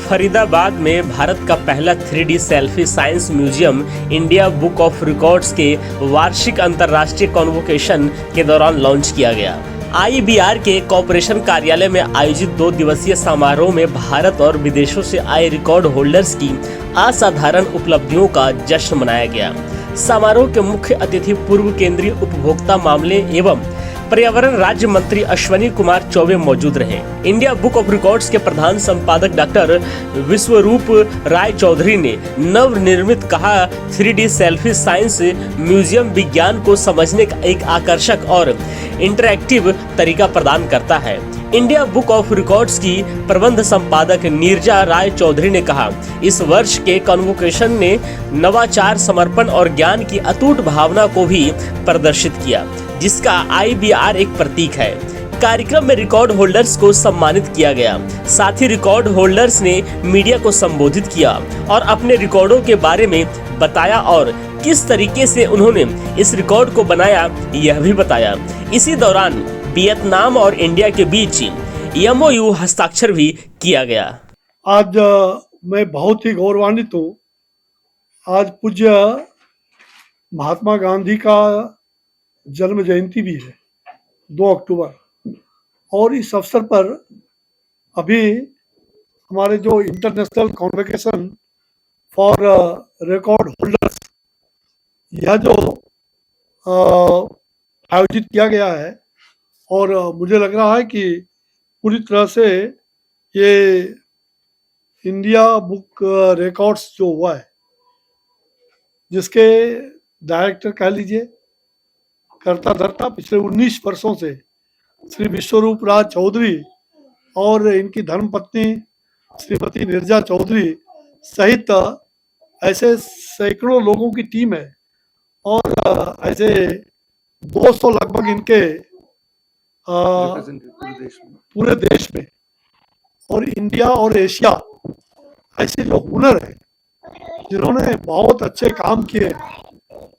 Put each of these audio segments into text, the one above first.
फरीदाबाद में भारत का पहला 3D selfie science museum India book of records के वार्षिक अंतर्राष्ट्रीय कॉन्वोकेशन के दौरान लॉन्च किया गया। IBR के कॉर्पोरेशन कार्यालय में आयोजित 2 दिवसीय समारोह में भारत और विदेशों से आए रिकॉर्ड होल्डर्स की असाधारण उपलब्धियों का जश्न मनाया गया। समारोह के मुख्य अतिथि पूर्व केंद्रीय उपभोक्ता मामले एवं पर्यावरण राज्य मंत्री अश्वनी कुमार चौबे मौजूद रहे। इंडिया बुक ऑफ रिकॉर्ड्स के प्रधान संपादक डॉक्टर विश्वरूप राय चौधरी ने नवनिर्मित कहा 3D सेल्फी साइंस म्यूजियम विज्ञान को समझने का एक आकर्षक और इंटरैक्टिव तरीका प्रदान करता है। इंडिया बुक ऑफ रिकॉर्ड्स की प्रबंध संपादक नीरजा राय चौधरी ने कहा, इस वर्ष के कॉन्वोकेशन ने नवाचार, समर्पण और ज्ञान की अटूट भावना को भी प्रदर्शित किया, जिसका IBR एक प्रतीक है। कार्यक्रम में रिकॉर्ड होल्डर्स को सम्मानित किया गया। साथ ही रिकॉर्ड होल्डर्स ने मीडिया को संबोधित किया और अपने रिकॉर्डों के बारे में बताया और किस तरीके से उन्होंने इस रिकॉर्ड को बनाया यह भी बताया। इसी दौरान वियतनाम और इंडिया के बीच MOU हस्ताक्षर भी किया गया। आज मैं बहुत ही गौरवान्वित हूँ। आज पूज्य महात्मा गांधी का जन्म जयंती भी है 2 अक्टूबर, और इस अवसर पर अभी हमारे जो international convocation for record holders, यह जो आयोजित किया गया है, और मुझे लग रहा है कि पूरी तरह से ये इंडिया बुक रिकॉर्ड्स जो हुआ है, जिसके डायरेक्टर कह लीजिए, करता धरता पिछले 19 वर्षों से श्री विश्वरूप राय चौधरी और इनकी धर्मपत्नी श्रीमती नीरजा चौधरी सहित ऐसे सैकड़ों लोगों की टीम है, और ऐसे 200 लगभग इनके पूरे देश में, और इंडिया और एशिया ऐसे जो हुनर है जिन्होंने बहुत अच्छे काम किए,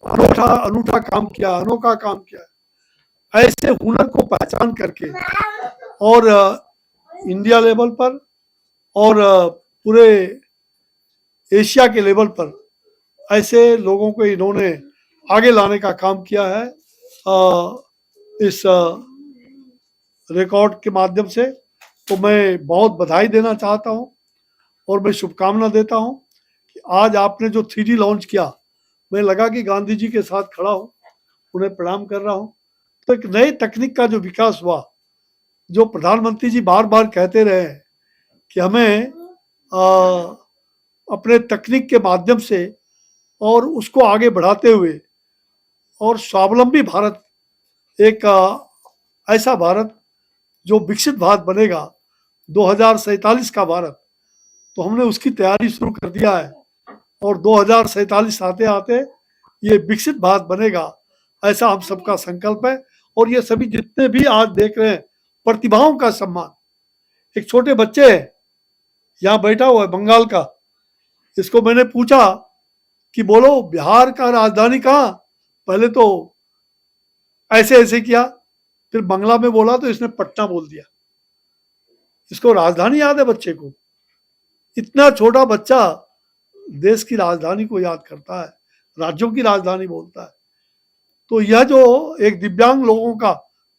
अनूठा काम किया, अनोखा काम किया, ऐसे हुनर को पहचान करके और इंडिया लेवल पर और पूरे एशिया के लेवल पर ऐसे लोगों को इन्होंने आगे लाने का काम किया है इस रिकॉर्ड के माध्यम से। तो मैं बहुत बधाई देना चाहता हूं और मैं शुभकामना देता हूं कि आज आपने जो 3D लॉन्च किया, मैं लगा कि गांधी जी के साथ खड़ा हूं, उन्हें प्रणाम कर रहा हूं। तो एक नई तकनीक का जो विकास हुआ, जो प्रधानमंत्री जी बार बार कहते रहे हैं कि हमें अपने तकनीक के माध्यम से और उसको आगे बढ़ाते हुए और स्वावलंबी भारत, एक ऐसा भारत जो विकसित भारत बनेगा, 2047 का भारत, तो हमने उसकी तैयारी शुरू कर दिया है, और 2047 आते आते ये विकसित भारत बनेगा, ऐसा हम सबका संकल्प है। और ये सभी जितने भी आज देख रहे हैं, प्रतिभाओं का सम्मान। एक छोटे बच्चे हैं, यहाँ बैठा हुआ है, बंगाल का, इसको मैंने पूछा कि बोलो बिहार का राजधानी कहाँ, पहले तो ऐसे ऐसे किया, फिर बंगला में बोला तो इसने पटना बोल दिया। इसको राजधानी याद है बच्चे को। इतना छोटा बच्चा देश की राजधानी को याद करता है, राज्यों की राजधानी बोलता है। तो यह जो एक दिव्यांग लोगों का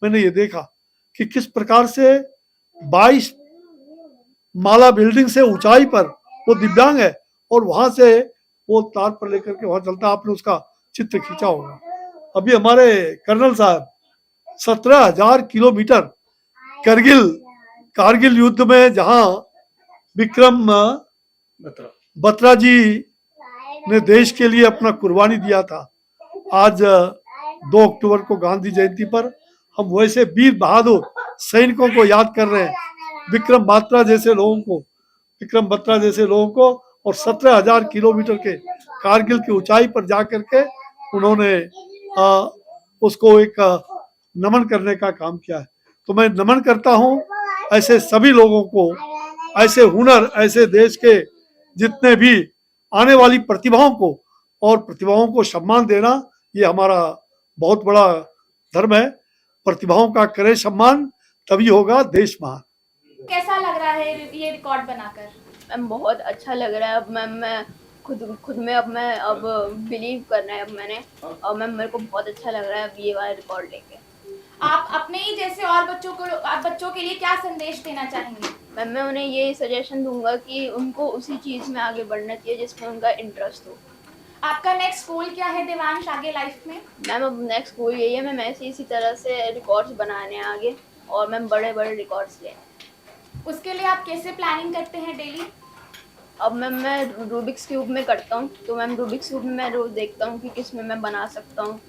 मैंने ये देखा कि किस प्रकार से 22 माला बिल्डिंग से ऊंचाई पर वो दिव्यांग है, और वहां से वो तार पर लेकर के वहां चलता। आपने उसका चित्र खींचा होगा। अभी हमारे कर्नल साहब 17,000 किलोमीटर कारगिल युद्ध में जहां विक्रम बत्रा जी ने देश के लिए अपना कुर्बानी दिया था, आज 2 अक्टूबर को गांधी जयंती पर हम वैसे वीर बहादुर सैनिकों को याद कर रहे हैं, विक्रम बत्रा जैसे लोगों को, और 17,000 किलोमीटर के कारगिल की ऊंचाई पर जाकर के उन्होंने उसको एक नमन करने का काम किया है। तो मैं नमन करता हूं ऐसे सभी लोगों को, ऐसे हुनर, ऐसे देश के जितने भी आने वाली प्रतिभाओं को, और प्रतिभाओं को सम्मान देना, ये हमारा बहुत बड़ा धर्म है। प्रतिभाओं का करें सम्मान, तभी होगा देश महान। कैसा लग रहा है ये रिकॉर्ड बनाकर? मैम बहुत अच्छा लग रहा है। अब मैम मैं खुद में अब बिलीव करना है अब मैंने, और मैम मेरे को बहुत अच्छा लग रहा है अब ये वाला रिकॉर्ड लेके। आप अपने ही जैसे और बच्चों के लिए क्या संदेश देना चाहेंगे? मैम मैं उन्हें ये सजेशन दूंगा कि उनको उसी चीज़ में आगे बढ़ना चाहिए जिसमें उनका इंटरेस्ट हो। आपका नेक्स्ट गोल क्या है देवांश आगे लाइफ में? मैम अब नेक्स्ट गोल यही है, मैम ऐसे इसी तरह से रिकॉर्ड्स बनाने हैं आगे, और मैम बड़े बड़े रिकॉर्ड्स लें। उसके लिए आप कैसे प्लानिंग करते हैं डेली? अब मैम मैं रूबिक्स क्यूब में करता हूँ, तो मैम रूबिक्स क्यूब में मैं रोज़ देखता हूँ कि किस में मैं बना सकता हूँ।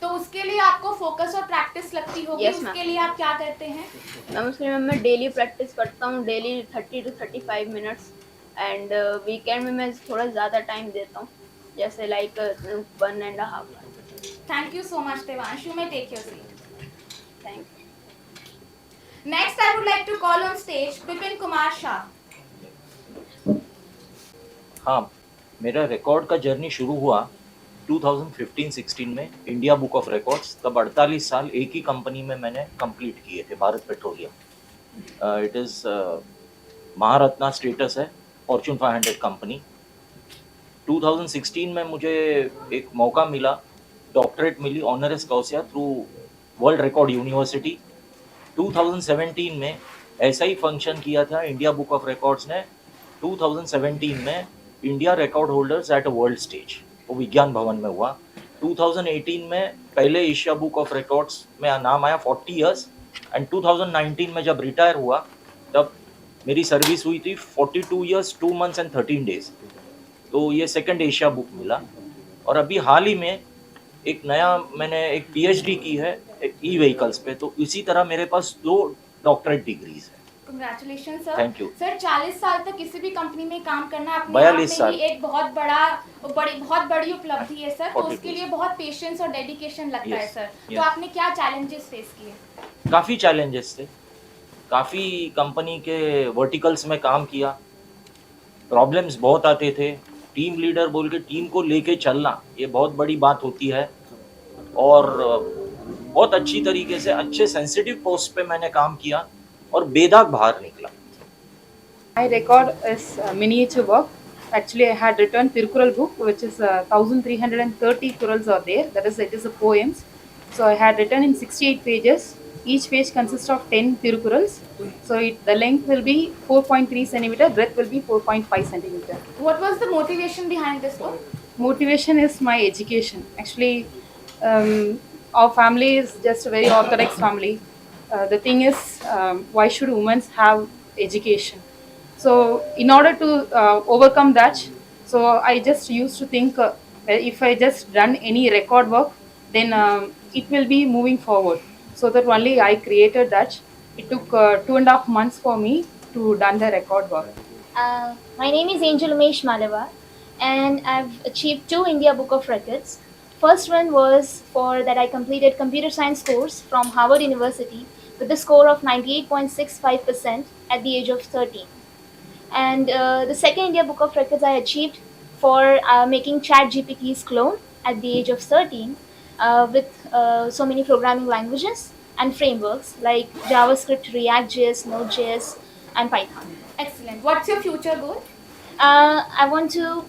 तो उसके लिए आपको फोकस और प्रैक्टिस लगती होगी। Yes, ma'am. उसके लिए आप क्या करते हैं? मैम उसके लिए मैम मैं डेली प्रैक्टिस करता हूँ, daily 30 to 35 minutes, and weekend में मैं थोड़ा ज़्यादा टाइम देता हूँ, जैसे like 1.5 hour. Thank you so much Devansh, you may take your seat. Thank you. Next I would like to call on stage Vipin Kumar Shah. हाँ, मेरा रिकॉर्ड का जर्नी शुरू हुआ 2015-16 में इंडिया बुक ऑफ रिकॉर्ड्स। तब 48 साल एक ही कंपनी में मैंने कंप्लीट किए थे, Bharat petroleum. It is Maharatna status है, फॉर्च्यून 500 कंपनी। 2016 में मुझे एक मौका मिला, डॉक्टरेट मिली honoris causa through world record university. 2017 में ऐसा ही फंक्शन किया था इंडिया बुक ऑफ रिकॉर्ड्स ने। 2017 में India record holders at a world stage, वो विज्ञान भवन में हुआ। 2018 में पहले एशिया बुक ऑफ रिकॉर्ड्स में नाम आया 40 इयर्स, एंड 2019 में जब रिटायर हुआ तब मेरी सर्विस हुई थी 42 इयर्स 2 मंथ्स एंड 13 डेज। तो ये सेकंड एशिया बुक मिला। और अभी हाल ही में एक नया मैंने एक पीएचडी की है ई व्हीकल्स पे, तो इसी तरह मेरे पास 2 डॉक्टरेट डिग्रीज है। Congratulation sir. Thank you sir 40 साल तक किसी भी कंपनी में काम करना अपने 42 आप साल। में ही एक बहुत बड़ी उपलब्धि है सर। तो 42 उसके लिए बहुत पेशेंस और डेडिकेशन लगता है Yes, सर। तो yes. आपने क्या चैलेंजेस फेस किए? काफ़ी चैलेंजेस थे, काफ़ी कंपनी के वर्टिकल्स में काम किया, प्रॉब्लम्स बहुत आते थे। टीम लीडर बोल के टीम को लेके चलना ये बहुत बड़ी बात होती है, और बहुत अच्छी तरीके से अच्छे सेंसिटिव पोस्ट पे मैंने काम किया और बेदाग बाहर निकला। My record is miniature work. Actually, I had written Tirukural book, which is 1,330 kurals are there. That is, it is a poems. So I had written in 68 pages. Each page consists of 10 Tirukurals. So the length will be 4.3 centimeter, breadth will be 4.5 centimeter. What was the motivation behind this book? Motivation is my education. Actually, our family is just a very orthodox family. The thing is, why should women have education? So in order to overcome that, so I just used to think if I just run any record work, then it will be moving forward. So that only I created that. It took 2.5 months for me to done the record work. My name is Angel Umesh Malavar, and I've achieved 2 India Book of Records. First one was for that I completed computer science course from Harvard University with a score of 98.65% at the age of 13. And the second India Book of Records I achieved for making ChatGPT's clone at the age of 13 with so many programming languages and frameworks like JavaScript, React.js, Node.js, and Python. Excellent. What's your future goal? I want to.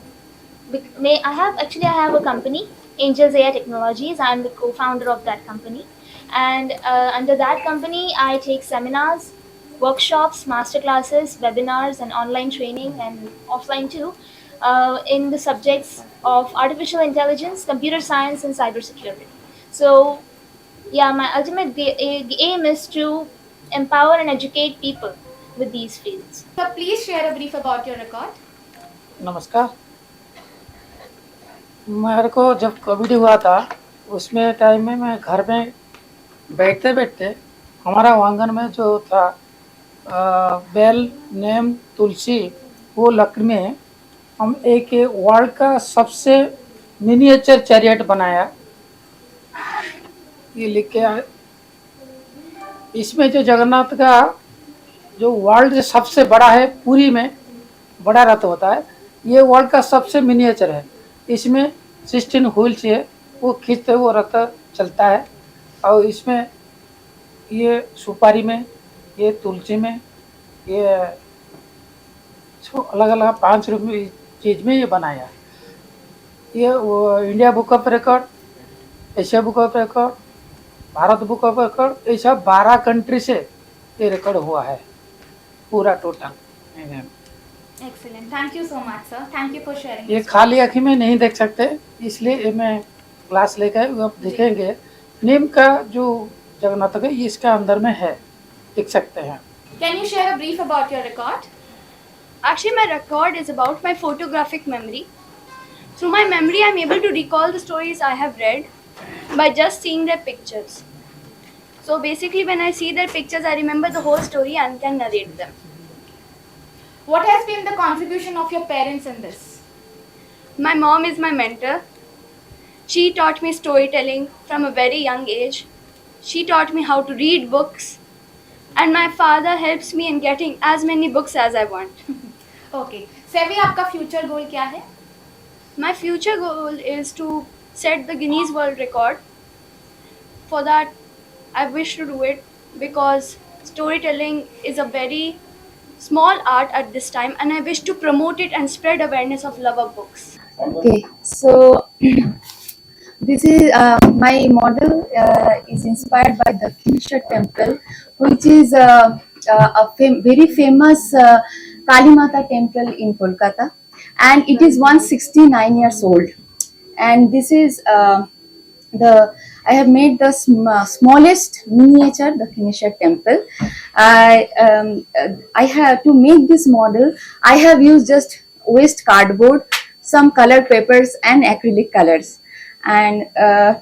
I have a company, Angels AI Technologies. I'm the co-founder of that company, and under that company, I take seminars, workshops, masterclasses, webinars, and online training, and offline too, in the subjects of artificial intelligence, computer science, and cybersecurity. So, yeah, my ultimate aim is to empower and educate people with these fields. So please share a brief about your record. नमस्कार। मेरे को जब Covid हुआ था उसमें time में मैं घर में बैठते बैठते हमारा आंगन में जो था बेल, नीम, तुलसी, वो लकड़ी में हम एक वर्ल्ड का सबसे मिनिएचर चैरियट बनाया, ये लिख के आए। इसमें जो जगन्नाथ का जो वर्ल्ड सबसे बड़ा है, पूरी में बड़ा रथ होता है, ये वर्ल्ड का सबसे मिनिएचर है। इसमें 16 व्हील्स है, वो खींचते वो रथ चलता है। और इसमें ये सुपारी में, ये तुलसी में, ये इसको अलग अलग 5 रुपये चीज़ में ये बनाया। ये वो India book of record, Asia book of record, Bharat book of record, ये सब 12 कंट्री से ये रिकॉर्ड हुआ है पूरा total. Excellent. Thank you so much, sir. Thank you for sharing. ये this. खाली आँखी में नहीं देख सकते, इसलिए ये मैं क्लास लेकर आप देखेंगे। नीम का जो जगन्नाथ है ये इसका अंदर में है, देख सकते हैं। Can you share a brief about your record? Actually, my record is about my photographic memory. Through my memory, I'm able to recall the stories I have read by just seeing their pictures. So basically, when I see their pictures, I remember the whole story and can narrate them. What has been the contribution of your parents in this? My mom is my mentor. She taught me storytelling from a very young age. She taught me how to read books. And my father helps me in getting as many books as I want. Okay. सेवी, आपका future goal क्या है? My future goal is to set the Guinness World Record. For that, I wish to do it because storytelling is a very small art at this time, and I wish to promote it and spread awareness of love of books. Okay, so this is my model is inspired by the Kinsha temple, which is very famous Kali Mata temple in Kolkata, and it is 169 years old. And this is I have made the smallest miniature, the Kinsha temple. I have to make this model. I have used just waste cardboard, some colored papers, and acrylic colors. And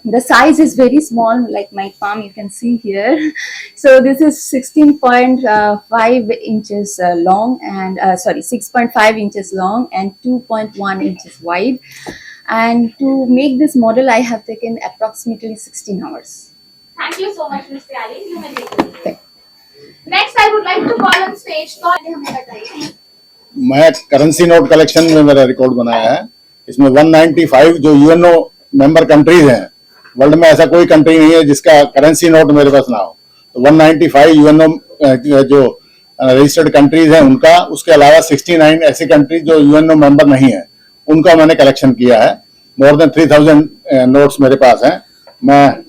the size is very small, like my palm, you can see here. So this is 16.5 inches long, and 6.5 inches long and 2.1 inches wide. And to make this model, I have taken approximately 16 hours. Thank you so much, Ms. Pyari. You may take it. Next, I would like to call on stage. तो आगे हमें बताइए। मैं currency note collection में मेरा record बनाया है। इसमें 195 जो यूएनओ मेंबर कंट्रीज हैं, वर्ल्ड में ऐसा कोई कंट्री नहीं है जिसका करेंसी नोट मेरे पास ना हो। तो 195 यूएनओ जो रजिस्टर्ड कंट्रीज हैं उनका, उसके अलावा 69 ऐसी कंट्रीज जो यूएनओ मेंबर नहीं है उनका मैंने कलेक्शन किया है। मोर देन 3000 नोट्स मेरे पास हैं। मैं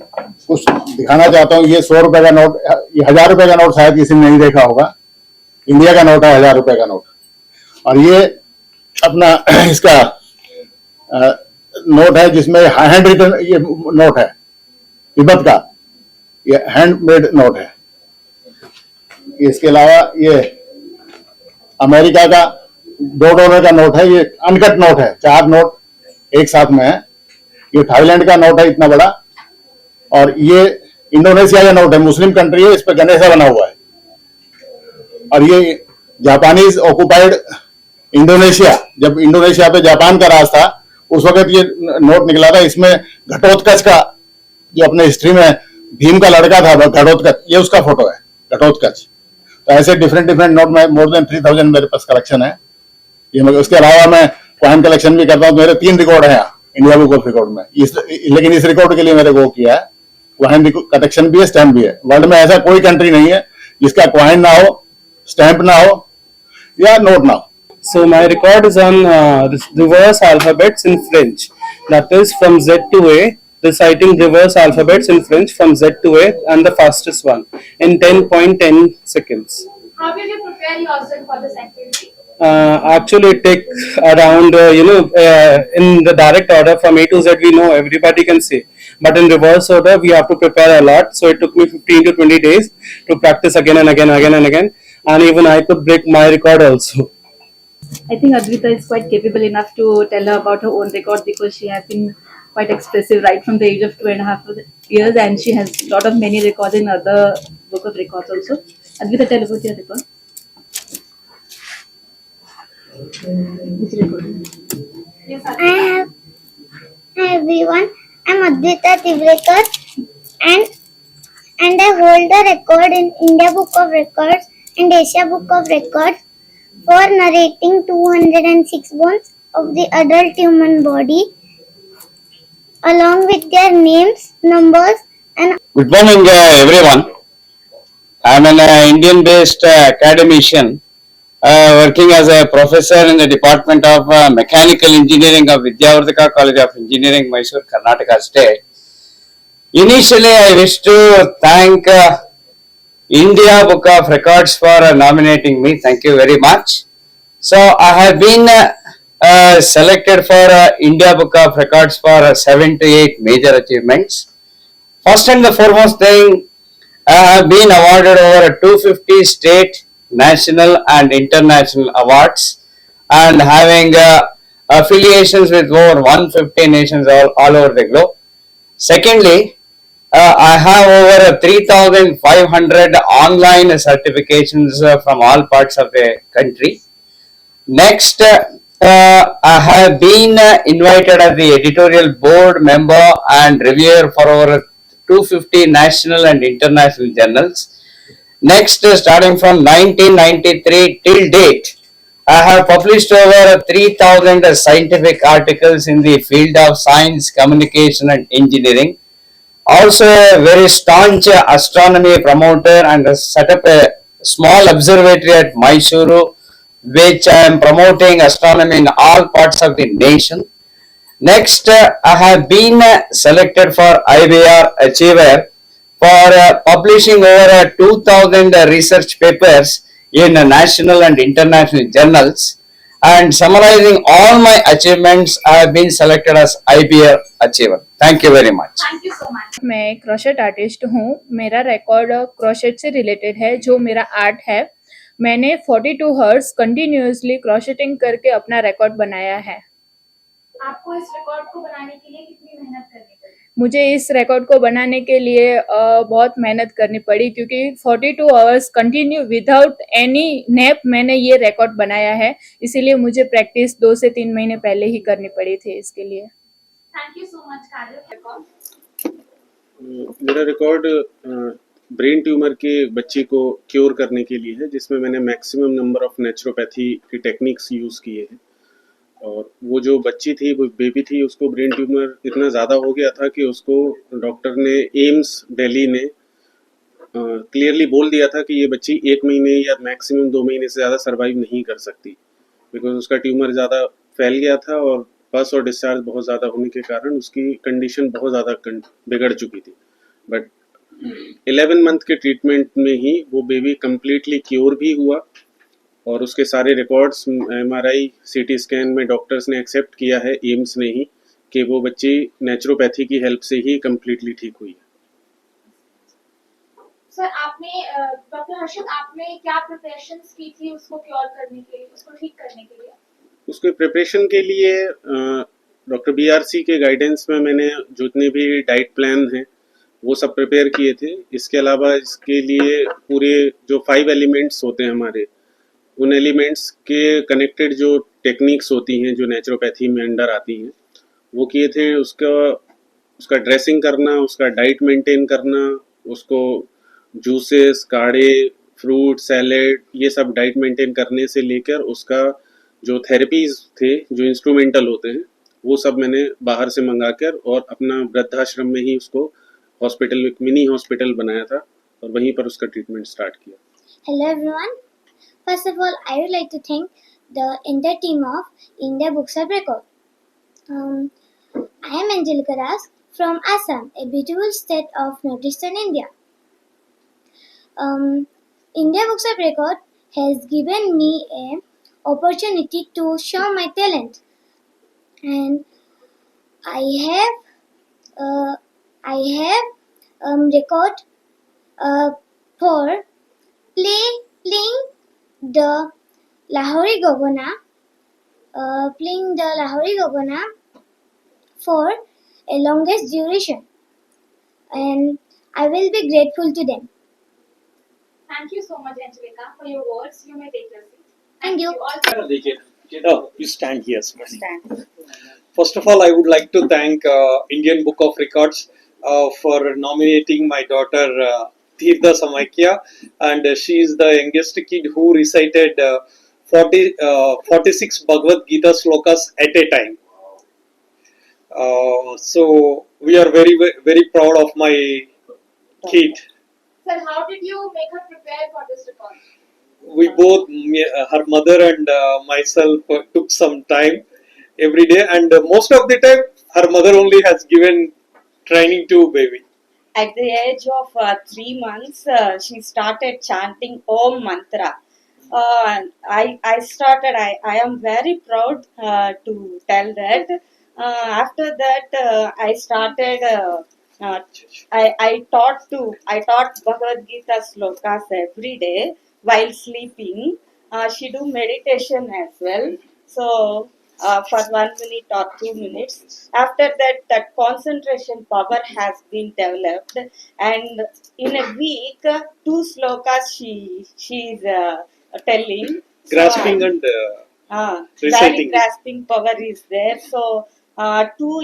कुछ दिखाना चाहता हूँ। ये 100 रुपए का नोट, ये 1000 रुपए का नोट शायद किसी ने नहीं देखा होगा। इंडिया का नोट है, 1000 रुपए का नोट। और ये अपना इसका नोट है जिसमें हैंड रिटन ये नोट है, तिब्बत का, ये हैंडमेड नोट है। इसके अलावा ये अमेरिका का $2 का नोट है, ये अनकट नोट है, 4 नोट एक साथ में है। ये थाईलैंड का नोट है इतना बड़ा। और ये इंडोनेशिया का नोट है, मुस्लिम कंट्री है, इस पर गणेशा बना हुआ है। और ये जापानीज ऑक्युपाइड इंडोनेशिया, जब इंडोनेशिया पे जापान का राज था उस वक्त ये नोट निकला था। इसमें घटोत्कच का, जो अपने हिस्ट्री में भीम का लड़का था घटोत्कच, ये उसका फोटो है, घटोत्कच। तो ऐसे डिफरेंट नोट में मोर देन 3000 मेरे पास कलेक्शन है। ये उसके अलावा मैं कॉइन कलेक्शन भी करता हूँ। मेरे 3 रिकॉर्ड हैं इंडिया बुक ऑफ रिकॉर्ड में। लेकिन इस रिकॉर्ड के लिए मेरे को किया है, कॉइन कलेक्शन भी है, स्टैम्प भी है। वर्ल्ड में ऐसा कोई कंट्री नहीं है जिसका कॉइन ना हो, स्टैम्प ना हो या नोट ना हो। So my record is on reverse alphabets in French. That is from Z to A, reciting reverse alphabets in French from Z to A, and the fastest one in 10.10 seconds. How did you prepare yourself for this activity? Actually, it takes around in the direct order from A to Z we know everybody can say, but in reverse order we have to prepare a lot. So it took me 15 to 20 days to practice again and again, and even I could break my record also. I think Advita is quite capable enough to tell her about her own record because she has been quite expressive right from the age of 2.5 years, and she has a lot of many records in other book of records also. Advita, tell about your record. Which record? Yes, Hi everyone, I'm Advita Tivrekar and I hold the record in India Book of Records and Asia Book of Records for narrating 206 bones of the adult human body along with their names, numbers and... Good morning everyone. I am an Indian based academician working as a professor in the Department of Mechanical Engineering of Vidyavardhaka College of Engineering, Mysore, Karnataka State. Initially, I wish to thank India Book of Records for nominating me. Thank you very much. So, I have been selected for India Book of Records for 7 to 8 major achievements. First and the foremost thing, I have been awarded over 250 state, national, and international awards, and having affiliations with over 150 nations all over the globe. Secondly, I have over 3,500 online certifications from all parts of the country. Next, I have been invited as the editorial board member and reviewer for over 250 national and international journals. Next, starting from 1993 till date, I have published over 3,000 scientific articles in the field of science, communication, and engineering. Also, a very staunch astronomy promoter and set up a small observatory at Mysuru, which I am promoting astronomy in all parts of the nation. Next, I have been selected for IBR Achiever for publishing over 2,000 research papers in national and international journals, and summarizing all my achievements, I have been selected as IBR Achiever. Thank you very much. Thank you so much. मैं crochet artist हूँ. मेरा record crochet से related है, जो मेरा art है. मैंने 42 hertz continuously क्रोशेटिंग करके अपना रिकॉर्ड बनाया है. आपको इस रिकॉर्ड को बनाने के लिए कितनी मेहनत करनी पड़ी? मुझे इस रिकॉर्ड को बनाने के लिए बहुत मेहनत करनी पड़ी, क्योंकि 42 hours continue without any nap मैंने ये रिकॉर्ड बनाया है. इसीलिए मुझे प्रैक्टिस 2 से 3 महीने पहले ही करनी पड़ी थी इसके लिए. थैंक यू सो मच काजल. मेरा रिकॉर्ड ब्रेन ट्यूमर के बच्चे को क्योर करने के लिए है, जिसमें मैंने मैक्सिमम नंबर ऑफ नेचुरोपैथी की टेक्निक्स यूज़ किए हैं. और वो जो बच्ची थी, वो बेबी थी, उसको ब्रेन ट्यूमर इतना ज़्यादा हो गया था कि उसको डॉक्टर ने, एम्स दिल्ली ने क्लियरली बोल दिया था कि ये बच्ची 1 महीने या मैक्सिमम 2 महीने से ज़्यादा सर्वाइव नहीं कर सकती, बिकॉज उसका ट्यूमर ज़्यादा फैल गया था और पस और डिस्चार्ज बहुत ज़्यादा होने के कारण उसकी कंडीशन बहुत ज़्यादा बिगड़ चुकी थी. बट 11 मंथ के ट्रीटमेंट में ही वो बेबी कम्प्लीटली क्योर भी हुआ, और उसके सारे रिकॉर्ड्स MRI CT स्कैन में डॉक्टर्स ने एक्सेप्ट किया है, एम्स ने ही, कि वो बच्ची नेचुरोपैथी की हेल्प से ही कम्प्लीटली ठीक हुई है. सर, आपने डॉक्टर हर्षद, आपने क्या प्रिपरेशंस की थी उसको क्योर करने के लिए, उसको ठीक करने के लिए? उसके प्रिपरेशन के लिए डॉक्टर BRC के गाइडेंस में मैंने जितने भी डाइट प्लान हैं वो सब प्रिपेयर किए थे. इसके अलावा इसके लिए पूरे जो 5 एलिमेंट्स होते हैं हमारे, उन एलिमेंट्स के कनेक्टेड जो टेक्निक्स होती हैं जो नेचुरोपैथी में अंडर आती हैं, वो किए थे. उसका ड्रेसिंग करना, उसका डाइट मेंटेन करना, उसको जूसेस, काढ़े, फ्रूट सैलेड, ये सब डाइट मेंटेन करने से लेकर उसका जो थेरेपीज थे, जो इंस्ट्रूमेंटल होते हैं, वो सब मैंने बाहर से मंगा कर और अपना वृद्धाश्रम में ही उसको हॉस्पिटल, मिनी हॉस्पिटल बनाया था और वहीं पर उसका ट्रीटमेंट स्टार्ट किया. Hello everyone. First of all, I would like to thank the entire team of India Books of Record. I am Angelica Das from Assam, a beautiful state of northeastern India. India Books of Record has given me an opportunity to show my talent, and I have record for playing the Lahori Gogona, for a longest duration, and I will be grateful to them. Thank you so much, Angelica, for your words. You may take your seat. Thank you. Oh, you stand here. Stand. First of all, I would like to thank Indian Book of Records for nominating my daughter Tirtha Samaikya, and she is the youngest kid who recited 46 Bhagavad Gita slokas at a time. So we are very, very proud of my kid. Sir, how did you make her prepare for this record? we both, her mother and myself, took some time every day, and most of the time, her mother only has given training to baby. At the age of 3 months, she started chanting Om Mantra. I am very proud to tell that. After that, I started. I taught Bhagavad Gita slokas every day while sleeping. She do meditation as well. So for 1 minute or 2 minutes. After that, that concentration power has been developed, and in a week, two slokas she is telling. Grasping and Very reciting. grasping power is there. So 2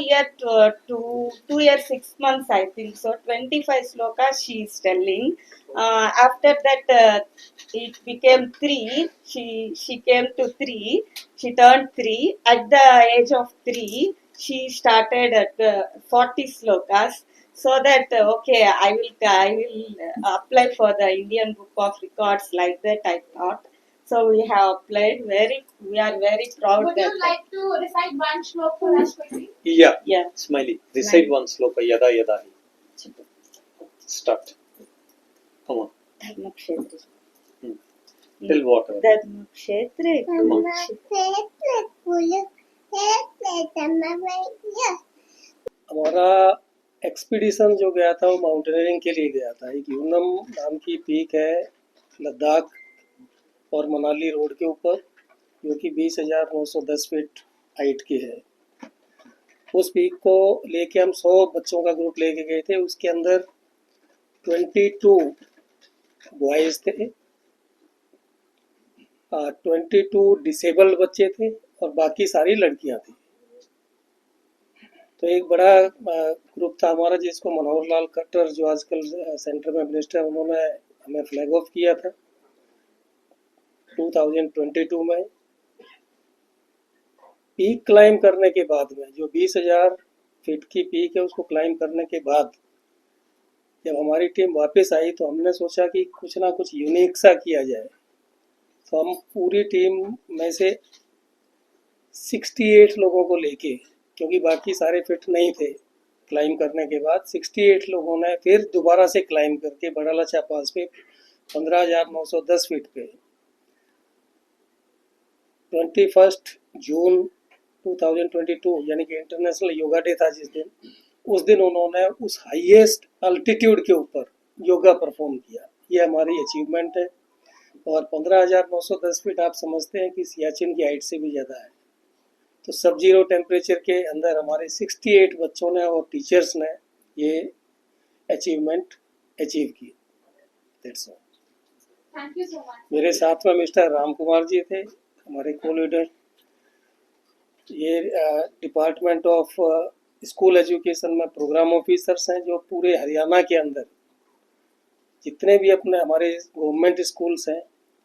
years 6 months, I think so. 25 slokas she is telling. After that, it became three. She came to three. She turned three. At the age of three, she started at 40 slokas. So that okay, I will apply for the Indian Book of Records, like that I thought. So we have applied. We are very proud. Would that you like to recite one shloka for us quickly? Yeah. Yeah. Smiley. Recite one sloka. Yada yada. Start. Come on. Dharmakshetra. Tell what? Dharmakshetre. हमारा expedition जो गया था वो mountaineering के लिए गया था। एक यूनम नाम की पीक है लद्दाख और मनाली रोड के ऊपर, जो कि 20,910 फीट हाइट की है। उस पीक को लेके हम 100 बच्चों का ग्रुप लेके गए थे। उसके अंदर 22 बॉयज़ थे, 22 डिसेबल्ड बच्चे थे और बाकी सारी लड़कियां थी। तो एक बड़ा ग्रुप था हमारा, जिसको मनोहर लाल खट्टर जो आजकल सेंटर में मिनिस्टर है, उन्होंने हमें फ्लैग ऑफ किया था 2022 में। पीक क्लाइम करने के बाद में, जो 20,000 फीट की पीक है, उसको क्लाइम करने के बाद जब हमारी टीम वापस आई तो हमने सोचा कि कुछ ना कुछ यूनिक सा किया जाए। तो हम पूरी टीम में से 68 लोगों को लेके, क्योंकि बाकी सारे फिट नहीं थे, क्लाइम करने के बाद 68 लोगों ने फिर दोबारा से क्लाइम करके बड़ालाचा पास पे 15,910 फीट पे 21 जून 2022 यानी कि इंटरनेशनल योगा डे था जिस दिन, उस दिन उन्होंने उस हाईएस्ट अल्टीट्यूड के ऊपर योगा परफॉर्म किया। ये हमारी अचीवमेंट है। और 15,910 फीट आप समझते हैं कि सियाचिन की हाइट से भी ज़्यादा है। तो सब जीरो टेम्परेचर के अंदर हमारे 68 बच्चों ने और टीचर्स ने ये अचीवमेंट अचीव की। That's all. Thank you so much. मेरे साथ में मिस्टर राम कुमार जी थे, हमारे को लीडर। ये डिपार्टमेंट ऑफ स्कूल एजुकेशन में प्रोग्राम ऑफिसर्स हैं, जो पूरे हरियाणा के अंदर जितने भी अपने हमारे गवर्नमेंट स्कूल्स हैं,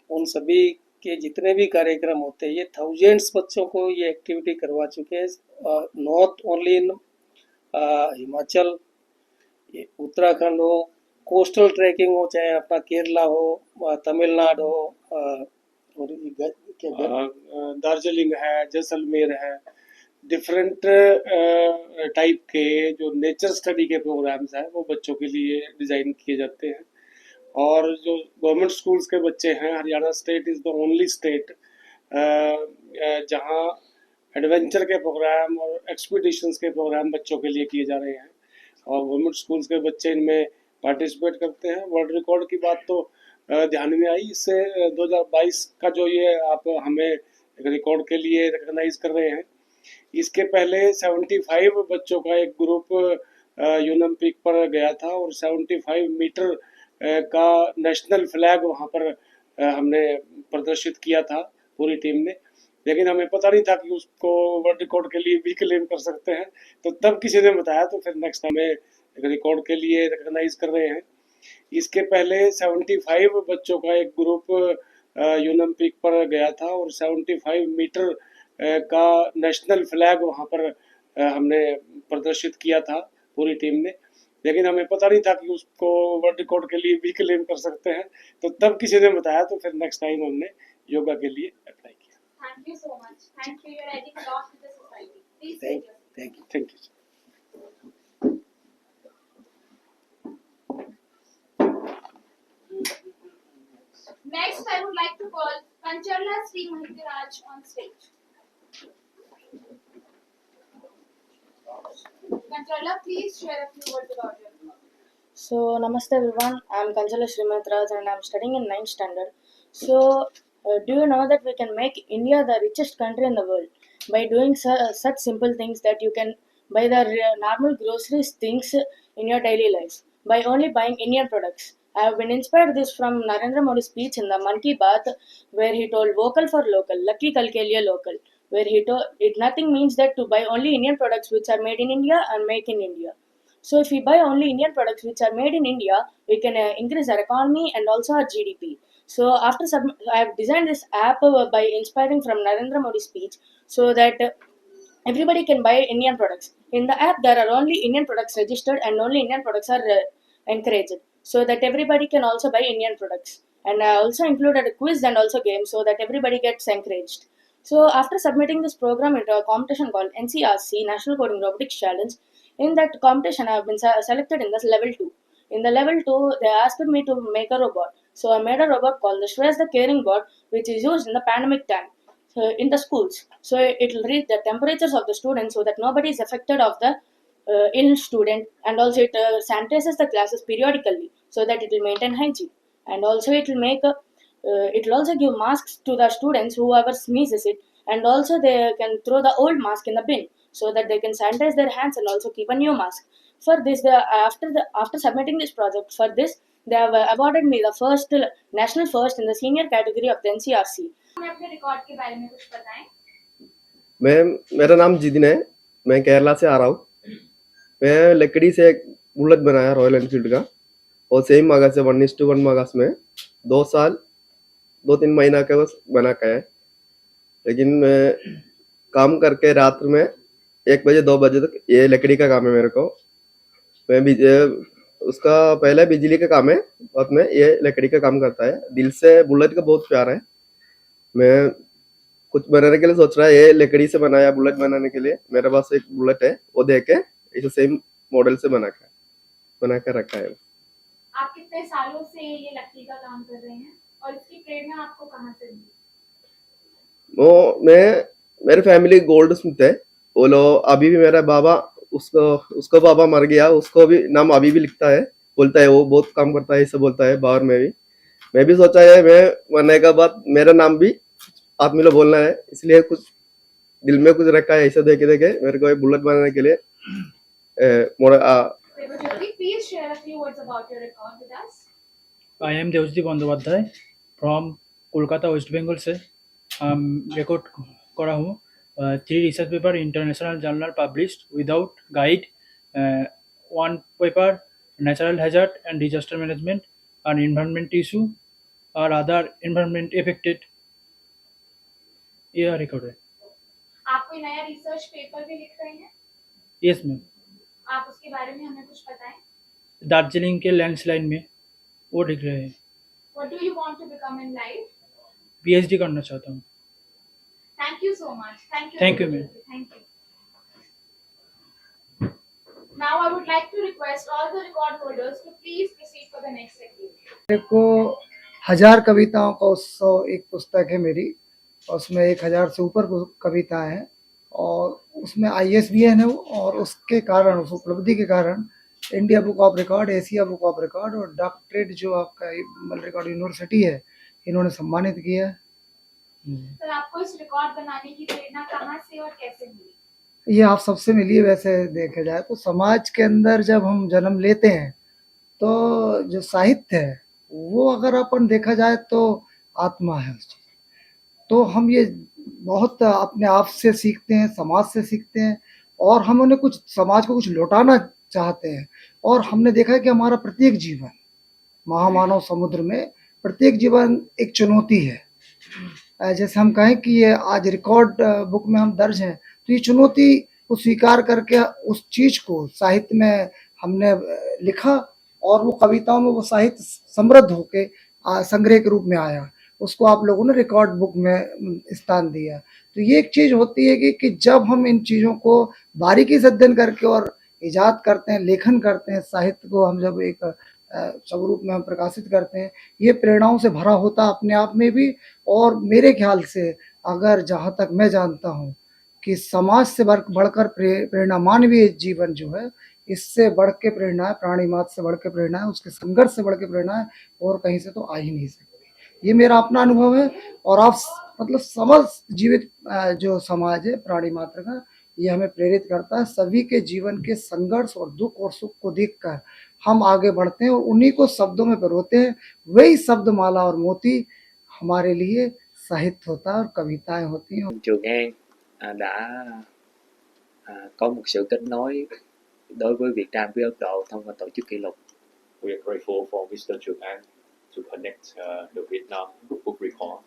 उन सभी के जितने भी कार्यक्रम होते हैं, ये थाउजेंड्स बच्चों को ये एक्टिविटी करवा चुके हैं। Not only in Himachal, Uttarakhand हो, कोस्टल ट्रैकिंग हो, चाहे अपना केरला हो, तमिलनाडु हो, और दार्जिलिंग है, जैसलमेर है, डिफरेंट टाइप के जो नेचर स्टडी के प्रोग्राम्स हैं वो बच्चों के लिए डिज़ाइन किए जाते हैं। और जो गवर्नमेंट स्कूल्स के बच्चे हैं, Haryana state is the only state जहां एडवेंचर के प्रोग्राम और एक्सपीडिशंस के प्रोग्राम बच्चों के लिए किए जा रहे हैं, और गवर्नमेंट स्कूल्स के बच्चे इनमें पार्टिसिपेट करते हैं। वर्ल्ड रिकॉर्ड की बात तो ध्यान में आई, इससे 2022 का जो ये आप हमें एक रिकॉर्ड के लिए रिकॉग्नाइज कर रहे हैं, इसके पहले 75 बच्चों का एक ग्रुप यूनम पीक पर गया था और 75 मीटर का नेशनल फ्लैग वहाँ पर हमने प्रदर्शित किया था पूरी टीम ने। लेकिन हमें पता नहीं था कि उसको वर्ल्ड रिकॉर्ड के लिए भी क्लेम कर सकते हैं, तो तब किसी ने बताया, तो फिर नेक्स्ट हमें एक रिकॉर्ड के लिए रिकॉग्नाइज कर रहे हैं। इसके पहले 75 बच्चों का एक ग्रुप यूनम पीक पर गया था और 75 मीटर का नेशनल फ्लैग वहाँ पर हमने प्रदर्शित किया था पूरी टीम ने। लेकिन हमें पता नहीं था कि उसको वर्ल्ड रिकॉर्ड के लिए भी क्लेम कर सकते हैं। तो तब किसी ने बताया, तो फिर नेक्स्ट टाइम हमने योगा के लिए अप्लाई किया। Thank you so much. Thank you. You're adding a lot to the society. Please thank take your thank you thank you. Next, I would like to call Pancharla Sri Mahitiraj on stage. Pancharla, please share a few words about your report. So, namaste everyone. I am Kanchala Srimatraj and I am studying in 9th standard. So, do you know that we can make India the richest country in the world by doing such simple things that you can buy the normal groceries things in your daily life by only buying Indian products. I have been inspired this from Narendra Modi's speech in the Mann Ki Baat, where he told vocal for local, lucky kal ke liye local, where he told it nothing means that to buy only Indian products which are made in India and make in India. So if we buy only Indian products which are made in India, we can increase our economy and also our GDP. So after I have designed this app by inspiring from Narendra Modi's speech, so that everybody can buy Indian products. In the app, there are only Indian products registered and only Indian products are encouraged, so that everybody can also buy Indian products. And I also included a quiz and also games so that everybody gets encouraged. So after submitting this program into a competition called NCRC National Coding Robotics Challenge, in that competition I have been selected in this level 2. In the level 2, they asked me to make a robot. So I made a robot called the Shreyas the Caring Bot, which is used in the pandemic time in the schools. So it will read the temperatures of the students so that nobody is affected of the ill student, and also it sanitizes the classes periodically so that it will maintain hygiene, and also it will make it will also give masks to the students whoever sneezes it, and also they can throw the old mask in the bin so that they can sanitize their hands and also keep a new mask. For this, after submitting this project, for this they have awarded me the first national first in the senior category of the NCRC. हमें अपने record के बारे में कुछ बताएं. मेरा नाम जिदिन है, मैं केरला से आ रहा हूँ। मैं लकड़ी से एक बुलेट बनाया रॉयल एनफील्ड का, और सेम मगज से 1:1 मगज में 2 साल 2-3 महीना का बस बना के है। लेकिन मैं काम करके रात में 1 बजे 2 बजे तक ये लकड़ी का काम है मेरे को। मैं उसका पहले बिजली का काम है, बाद में ये लकड़ी का काम करता है। दिल से बुलेट का बहुत प्यार है। मैं कुछ बनाने के लिए सोच रहा है, ये लकड़ी से बनाया बुलेट बनाने के लिए मेरे पास एक बुलेट है, वो देके इसे सेम मॉडल से बना कर रखा है। आप कितने सालों से ये लकड़ी का काम कर रहे हैं और इसकी प्रेरणा आपको कहाँ से मिली? वो मेरे फैमिली गोल्ड स्मिथ है। वो लोग अभी भी मेरा बाबा उसको बाबा मर गया, उसको भी नाम अभी भी लिखता है, बोलता है वो बहुत काम करता है, ऐसा बोलता है बाहर में भी। मैं भी सोचा है मैं मरने के बाद मेरा नाम भी आदमी लोग बोलना है, इसलिए कुछ दिल में कुछ रखा है। ऐसा देखे मेरे को बुलेट बनाने के लिए Please share a few words about your record with us. I am Debjyoti Bandopadhyay from Kolkata west Bengal से रिकॉर्ड करा हूँ 3 research paper international journal published without guide, 1 paper natural hazard and disaster management and environment issue और other environment affected, ये record है। आप कोई नया research paper भी लिख रहे हैं? Yes ma'am. आप उसके बारे में हमें कुछ बताएं। दार्जिलिंग के लैंडस्लाइड में वो लिख रहे हैं। What do you want to become in life? PhD करना चाहता हूँ। Thank you so much. Thank you. Thank you, ma'am. Thank you. Now I would like to request all the record holders to please proceed for the next activity. मेरे को 1000 कविताओं का उत्सव एक पुस्तक है मेरी, उसमें 1000 से ऊपर कविताएं हैं, और उसमें ISBN है, और उसके कारण, उस उपलब्धि के कारण India book of record, Asia book of record और डॉक्टरेट जो आपका वर्ल्ड रिकॉर्ड यूनिवर्सिटी है, इन्होंने सम्मानित किया है। सर, आपको इस रिकॉर्ड बनाने की प्रेरणा कहाँ से और कैसे मिली? ये आप सबसे मिली है। वैसे देखा जाए तो समाज के अंदर जब हम जन्म लेते हैं तो जो साहित्य है वो अगर अपन देखा जाए तो आत्मा है उस चीज, तो हम ये बहुत अपने आप से सीखते हैं, समाज से सीखते हैं, और हम उन्हें कुछ समाज को कुछ लौटाना चाहते हैं। और हमने देखा है कि हमारा प्रत्येक जीवन, महामानव समुद्र में प्रत्येक जीवन एक चुनौती है। जैसे हम कहें कि ये आज रिकॉर्ड बुक में हम दर्ज हैं, तो ये चुनौती को स्वीकार करके उस चीज को साहित्य में हमने लिखा और वो कविताओं में वो साहित्य समृद्ध होके संग्रह के रूप में आया, उसको आप लोगों ने रिकॉर्ड बुक में स्थान दिया। तो ये एक चीज़ होती है कि जब हम इन चीज़ों को बारीकी से अध्ययन करके और इजाद करते हैं, लेखन करते हैं, साहित्य को हम जब एक स्वरूप में हम प्रकाशित करते हैं, ये प्रेरणाओं से भरा होता अपने आप में भी। और मेरे ख्याल से अगर जहाँ तक मैं जानता हूँ कि समाज से बढ़कर प्रेरणा मानवीय जीवन जो है, इससे बढ़ के प्रेरणा है, प्राणी मात्र से बढ़ के प्रेरणा है, उसके संघर्ष से बढ़ के प्रेरणा है, और कहीं से तो आ ही नहीं सकती। ये मेरा अपना अनुभव है। और आप मतलब समस्त जीवित जो समाज है प्राणी मात्र का, ये हमें प्रेरित करता है। सभी के जीवन के संघर्ष और दुख और सुख को देखकर हम आगे बढ़ते हैं और उन्हीं को शब्दों में पिरोते हैं। वही शब्द माला और मोती हमारे लिए साहित्य होता है और कविताएं होती हैं। Trường An đã có một sự kết nối đối với Việt Nam với Ấn Độ thông qua tổ chức kỷ lục. We are grateful for Mr. Trường An to connect the Vietnam book record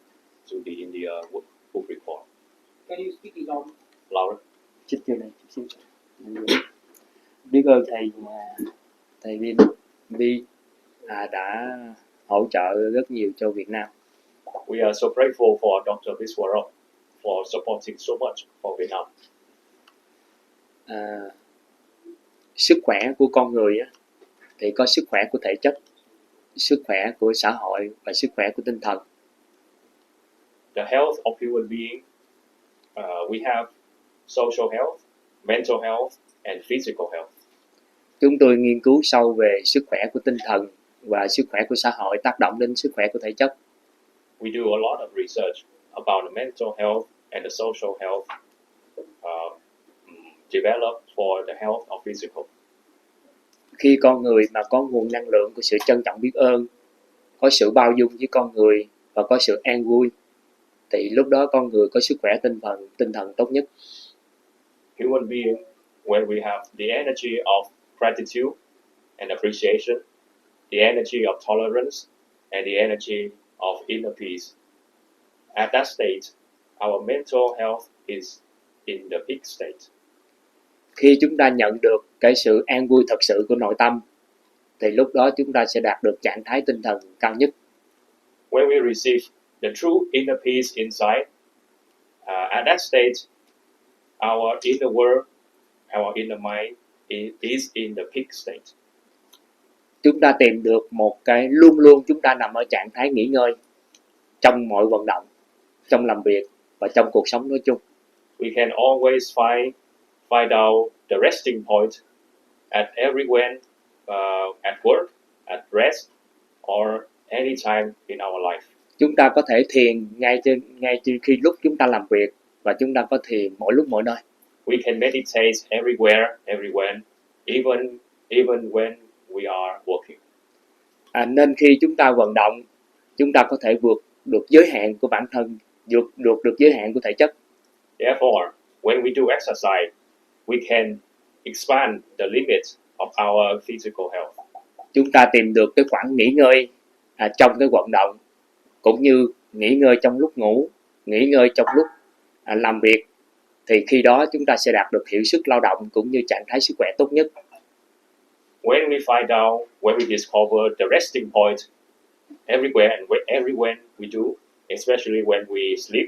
to the India book record. Can you speak loud? Louder. Chích vô đây chút xíu. Biết ơn thầy Vi đã hỗ trợ rất nhiều cho Việt Nam. We are so grateful for Dr. Viswara for supporting so much for Vietnam. Sức khỏe của con người á, thì có sức khỏe của thể chất, sức khỏe của xã hội và sức khỏe của tinh thần. The health of human being, we have social health, mental health, and physical health. Chúng tôi nghiên cứu sâu về sức khỏe của tinh thần và sức khỏe của xã hội tác động đến sức khỏe của thể chất. We do a lot of research about the mental health and the social health developed for the health of physical. Khi con người mà có nguồn năng lượng của sự trân trọng biết ơn, có sự bao dung với con người và có sự an vui, thì lúc đó con người có sức khỏe tinh thần tốt nhất. Human being, when we have the energy of gratitude and appreciation, the energy of tolerance, and the energy of inner peace, at that state, our mental health is in the peak state. Khi chúng ta nhận được cái sự an vui thật sự của nội tâm, thì lúc đó chúng ta sẽ đạt được trạng thái tinh thần cao nhất. When we receive the true inner peace inside, at that stage, our inner world, our inner mind is in the peak state. Chúng ta tìm được một cái luôn luôn chúng ta nằm ở trạng thái nghỉ ngơi trong mọi vận động, trong làm việc và trong cuộc sống nói chung. We can always find out the resting point at everywhere, at work, at rest, or any time in our life. Chúng ta có thể thiền ngay trên khi lúc chúng ta làm việc, và chúng ta có thiền mỗi lúc mỗi nơi. We can meditate everywhere, even when we are working. Nên khi chúng ta vận động, chúng ta có thể vượt được giới hạn của bản thân, vượt được giới hạn của thể chất. Therefore, when we do exercise, we can expand the limit of our physical health. Chúng ta tìm được cái khoảng nghỉ ngơi trong cái vận động, cũng như nghỉ ngơi trong lúc ngủ, nghỉ ngơi trong lúc làm việc, thì khi đó chúng ta sẽ đạt được hiệu suất lao động cũng như trạng thái sức khỏe tốt nhất. When we discover the resting point everywhere and everywhere we do, especially when we sleep,